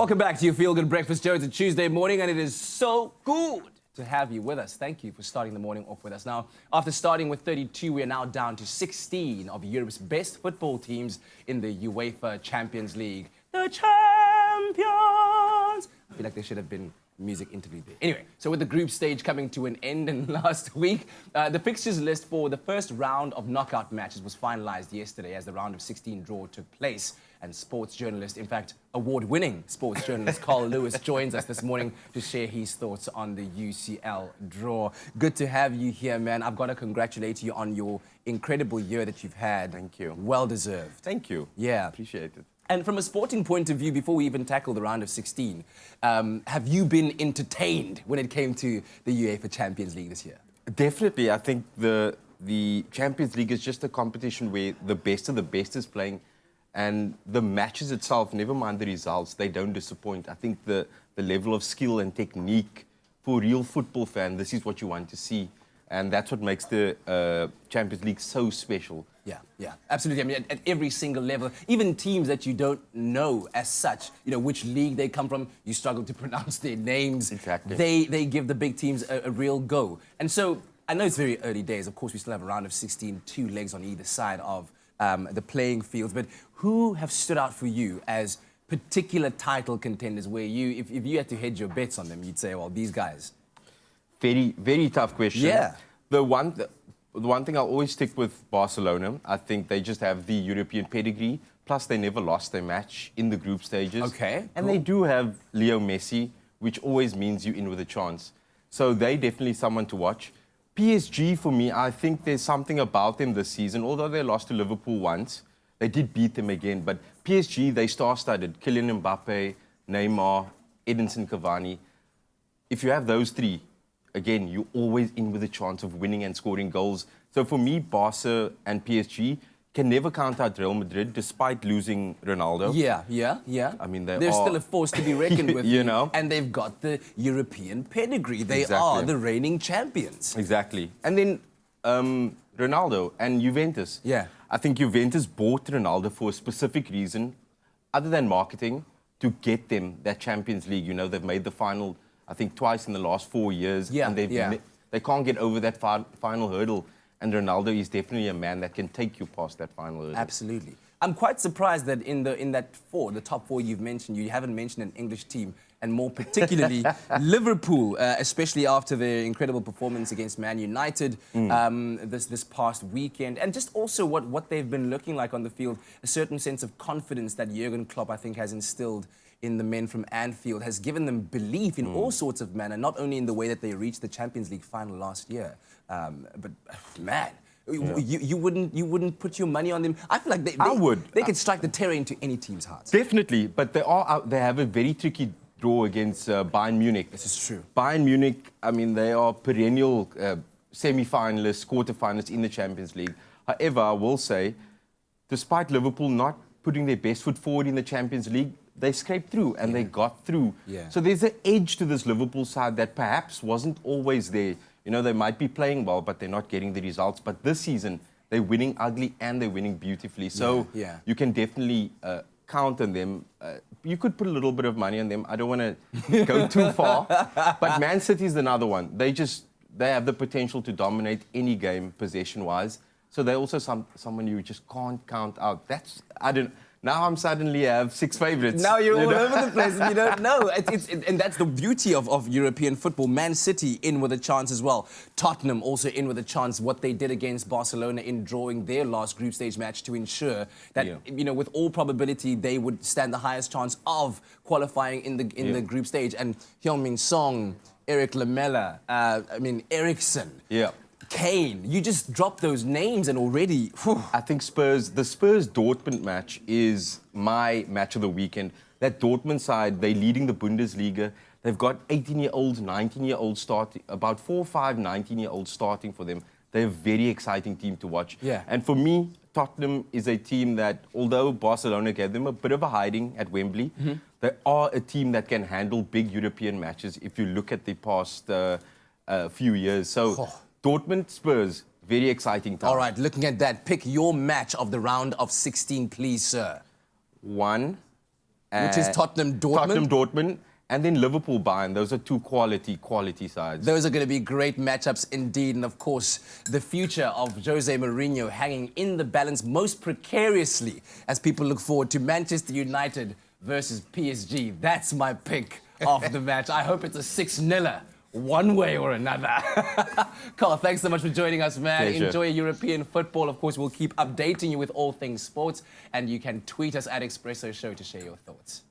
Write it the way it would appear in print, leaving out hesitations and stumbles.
Welcome back to your Feel Good Breakfast Show. It's a Tuesday morning and it is so good to have you with us. Thank you for starting the morning off with us. Now, after starting with 32, we are now down to 16 of Europe's best football teams in the UEFA Champions League. The champions! I feel like there should have been music interlude there. Anyway, so with the group stage coming to an end in last week, the fixtures list for the first round of knockout matches was finalized yesterday as the round of 16 draw took place. And sports journalist, in fact, award-winning sports journalist Carl Lewis joins us this morning to share his thoughts on the UCL draw. Good to have you here, man. I've got to congratulate you on your incredible year that you've had. Thank you. Well deserved. Thank you. Yeah. Appreciate it. And from a sporting point of view, before we even tackle the round of 16, have you been entertained when it came to the UEFA Champions League this year? Definitely. I think the Champions League is just a competition where the best of the best is playing. And the matches itself, never mind the results, they don't disappoint. I think the level of skill and technique for a real football fan, this is what you want to see. And that's what makes the Champions League so special. Yeah, absolutely. I mean, at every single level, even teams that you don't know as such, you know, which league they come from, you struggle to pronounce their names. Exactly. They give the big teams a real go. And so, I know it's very early days. Of course, we still have a round of 16, 2 legs on either side of the playing fields. But who have stood out for you as particular title contenders where you, if you had to hedge your bets on them, you'd say, well, these guys? Very, very tough question. Yeah. The one thing I'll always stick with Barcelona. I think they just have the European pedigree. Plus, they never lost their match in the group stages. Okay, And cool. they do have Leo Messi, which always means you're in with a chance. So they definitely someone to watch. PSG, for me, I think there's something about them this season. Although they lost to Liverpool once, they did beat them again. But PSG, they star-studded. Kylian Mbappe, Neymar, Edinson Cavani. If you have those three, again, you're always in with a chance of winning and scoring goals. So for me, Barca and PSG can never count out Real Madrid, despite losing Ronaldo. Yeah. I mean, they're still a force to be reckoned with. You know? And they've got the European pedigree. They Exactly. are the reigning champions. Exactly. And then Ronaldo and Juventus. Yeah. I think Juventus bought Ronaldo for a specific reason, other than marketing, to get them that Champions League. You know, they've made the final, I think, twice in the last 4 years. Yeah, And yeah. They can't get over that final hurdle. And Ronaldo is definitely a man that can take you past that final hurdle. Absolutely. I'm quite surprised that in the top four you've mentioned, you haven't mentioned an English team, and more particularly Liverpool, especially after their incredible performance against Man United this past weekend, and just also what they've been looking like on the field. A certain sense of confidence that Jurgen Klopp, I think, has instilled in the men from Anfield has given them belief in all sorts of manner, not only in the way that they reached the Champions League final last year, but man. Yeah. You wouldn't put your money on them. I feel like I would. They could strike the terror into any team's hearts. Definitely, but they have a very tricky draw against Bayern Munich. This is true. Bayern Munich, I mean, they are perennial semi-finalists, quarter-finalists in the Champions League. However, I will say, despite Liverpool not putting their best foot forward in the Champions League, they scraped through and they got through. Yeah. So there's an edge to this Liverpool side that perhaps wasn't always there. You know, they might be playing well, but they're not getting the results. But this season, they're winning ugly and they're winning beautifully. So you can definitely count on them. You could put a little bit of money on them. I don't want to go too far. But Man City is another one. They have the potential to dominate any game possession-wise. So they're also someone you just can't count out. Now I'm suddenly have 6 favourites. Now you're all over the place and you don't know. And that's the beauty of European football. Man City in with a chance as well. Tottenham also in with a chance. What they did against Barcelona in drawing their last group stage match to ensure that, you know, with all probability, they would stand the highest chance of qualifying in the group stage. And Heung-min Son, Eric Lamela, Eriksen. Yeah. Kane, you just dropped those names and already... Whew. I think the Spurs-Dortmund match is my match of the weekend. That Dortmund side, they're leading the Bundesliga. They've got 18-year-olds, 19-year-olds starting, about 4 or 5 19-year-olds starting for them. They're a very exciting team to watch. Yeah. And for me, Tottenham is a team that, although Barcelona gave them a bit of a hiding at Wembley, they are a team that can handle big European matches if you look at the past few years. So... Dortmund, Spurs, very exciting time. All right, looking at that, pick your match of the round of 16, please, sir. 1, Which is Tottenham, Dortmund. Tottenham, Dortmund, and then Liverpool, Bayern. Those are two quality sides. Those are going to be great matchups indeed. And of course, the future of Jose Mourinho hanging in the balance most precariously as people look forward to Manchester United versus PSG. That's my pick of the match. I hope it's a 6-0 one way or another. Carl, thanks so much for joining us, man. Pleasure. Enjoy European football. Of course, we'll keep updating you with all things sports. And you can tweet us at Expresso Show to share your thoughts.